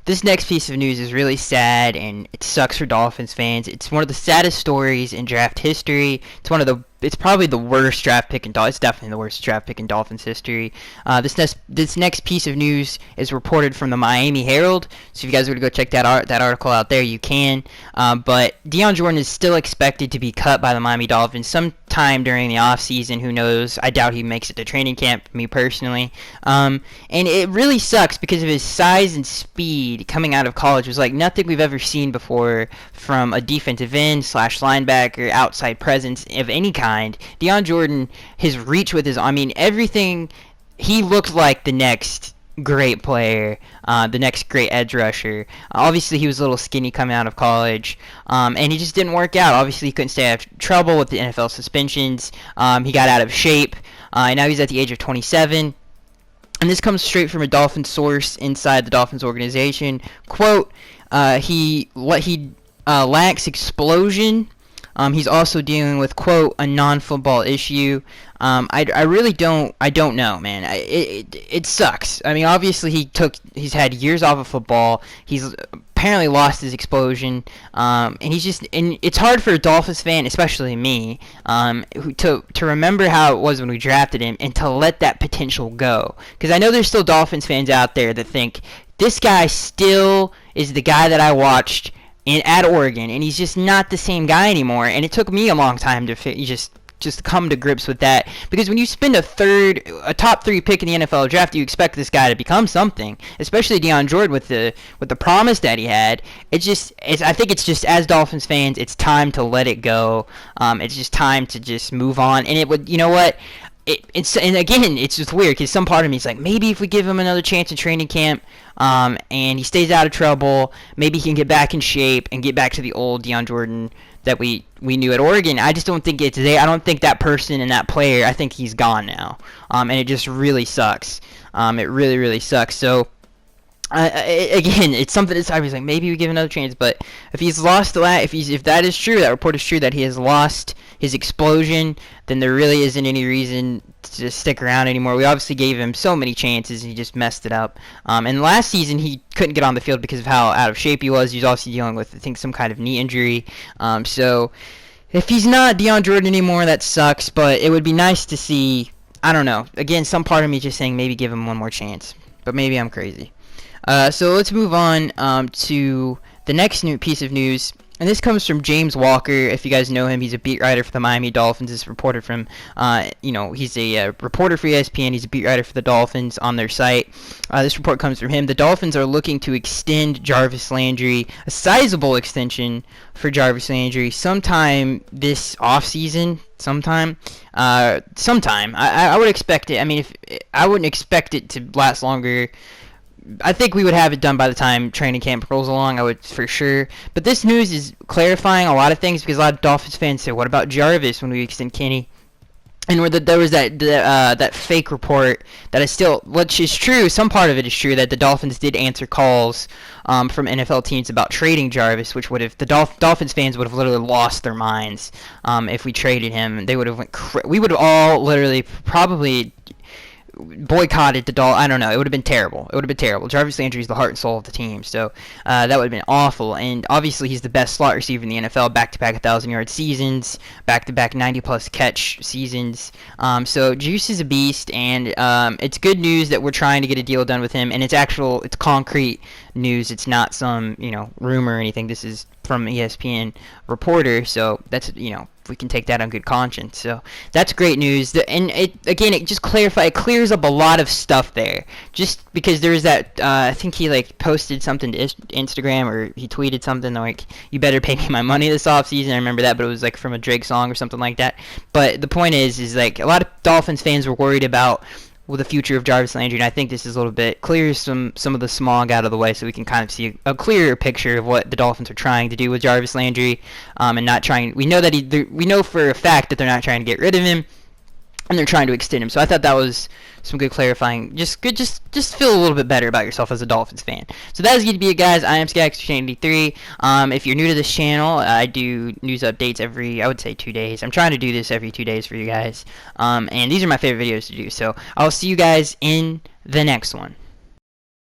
This next piece of news is really sad, and it sucks for Dolphins fans. It's one of the saddest stories in draft history. It's probably the worst draft pick in It's definitely the worst draft pick in Dolphins history. This next piece of news is reported from the Miami Herald. So if you guys were to go check that article out there, you can. But Deion Jordan is still expected to be cut by the Miami Dolphins sometime during the offseason. Who knows? I doubt he makes it to training camp, me personally. And it really sucks because of his size and speed coming out of college was like nothing we've ever seen before from a defensive end / linebacker, outside presence of any kind. Deion Jordan, his reach with everything, he looked like the next great player, the next great edge rusher. Obviously, he was a little skinny coming out of college, and he just didn't work out. Obviously, he couldn't stay out of trouble with the NFL suspensions. He got out of shape, and now he's at the age of 27. And this comes straight from a Dolphins source inside the Dolphins organization. Quote, he lacks explosion. He's also dealing with, quote, a non-football issue. I really don't know, man. It sucks. I mean, obviously he's had years off of football. He's apparently lost his explosion. And it's hard for a Dolphins fan, especially me, to remember how it was when we drafted him and to let that potential go. Because I know there's still Dolphins fans out there that think this guy still is the guy that I watched at Oregon, and he's just not the same guy anymore. And it took me a long time to just come to grips with that, because when you spend a top 3 pick in the NFL draft, you expect this guy to become something, especially Deion Jordan with the promise that he had. I think it's just, as Dolphins fans, it's time to let it go. It's just time to just move on. And it would, you know what? And again, it's just weird because some part of me is like, maybe if we give him another chance in training camp, and he stays out of trouble, maybe he can get back in shape and get back to the old Deion Jordan that we knew at Oregon. I just don't think it's there. I don't think that person and that player, I think he's gone now. And it just really sucks. It really, really sucks. So, again, it's something that's, I was like, maybe we give another chance. But if he's lost if that is true, that report is true, that he has lost his explosion, then there really isn't any reason to stick around anymore. We obviously gave him so many chances, and he just messed it up. And last season, he couldn't get on the field because of how out of shape he was. He was also dealing with, I think, some kind of knee injury. So if he's not Deion Jordan anymore, that sucks. But it would be nice to see, I don't know. Again, some part of me just saying maybe give him one more chance. But maybe I'm crazy. So let's move on to the next new piece of news. And this comes from James Walker. If you guys know him, he's a beat writer for the Miami Dolphins. This reported from, he's a reporter for ESPN. He's a beat writer for the Dolphins on their site. This report comes from him. The Dolphins are looking to extend Jarvis Landry, a sizable extension for Jarvis Landry, sometime this offseason. Sometime. I would expect it. I mean, I wouldn't expect it to last longer. I think we would have it done by the time training camp rolls along, I would for sure. But this news is clarifying a lot of things, because a lot of Dolphins fans say, what about Jarvis when we extend Kenny? And there was that fake report that is still, which is true, some part of it is true, that the Dolphins did answer calls from NFL teams about trading Jarvis, which would have, the Dolphins fans would have literally lost their minds if we traded him. They would have we would have all literally probably boycotted the Dolphins. I don't know. It would have been terrible. Jarvis Landry is the heart and soul of the team, so that would have been awful. And obviously, he's the best slot receiver in the NFL. Back-to-back 1,000-yard seasons, back-to-back 90-plus catch seasons. So Juice is a beast, and it's good news that we're trying to get a deal done with him. And it's concrete news. It's not some rumor or anything. This is from ESPN reporter, so that's we can take that on good conscience. So that's great news. And it just clears up a lot of stuff there. Just because there's that, I think he posted something to Instagram, or he tweeted something like, "You better pay me my money this offseason." I remember that, but it was from a Drake song or something like that. But the point is a lot of Dolphins fans were worried about the future of Jarvis Landry, and I think this is a little bit clears some of the smog out of the way, so we can kind of see a clearer picture of what the Dolphins are trying to do with Jarvis Landry, and not trying. We know we know for a fact that they're not trying to get rid of him, and they're trying to extend him. So I thought that was some good clarifying. Just feel a little bit better about yourself as a Dolphins fan. So that is going to be it, guys. I am Skaggs83. If you're new to this channel, I do news updates every, I would say, 2 days. I'm trying to do this every 2 days for you guys. And these are my favorite videos to do. So I'll see you guys in the next one.